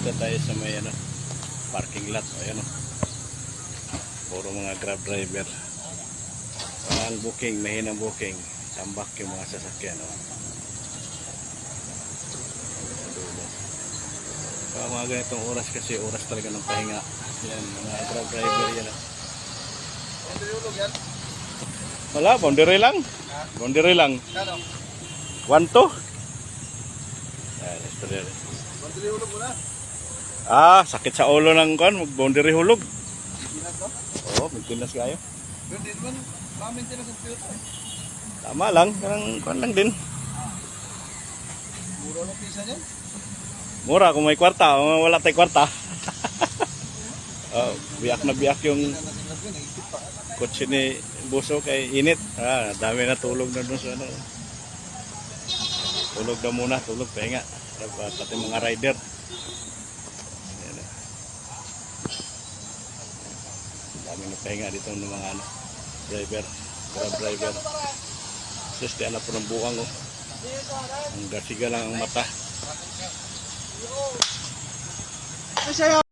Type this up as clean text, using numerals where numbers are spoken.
Dito tayo sa may ano, parking lot. Ayan o. Puro mga grab driver. Walang booking, mahinang booking. Tambak yung mga sasakyan. O. Kaya mga ganitong oras kasi oras talaga ng pahinga. Yan, mga grab driver yan. Wala, boundary lang. Boundary lang. 1-2. Ayan, boundary. Boundary hulog mo na. Sakit sa ulo ng kan, boundary hulog. Oo, maintenance kayo. Pero din man, maintenance ang pilot. Tama lang, karang kan lang din. Mura lang pisa niyan. Mura kung may kwarta, wala tayong kwarta. Biyak na biyak yung kotse ni Buso kay init. Dami na tulog na doon sa ano. Tulog na muna, tulog pahinga. Pati mga rider. Dami na pahinga dito ng mga ano, driver, grab driver. Sus, di alam po ng buwang oh. Ang gasiga lang ang mata.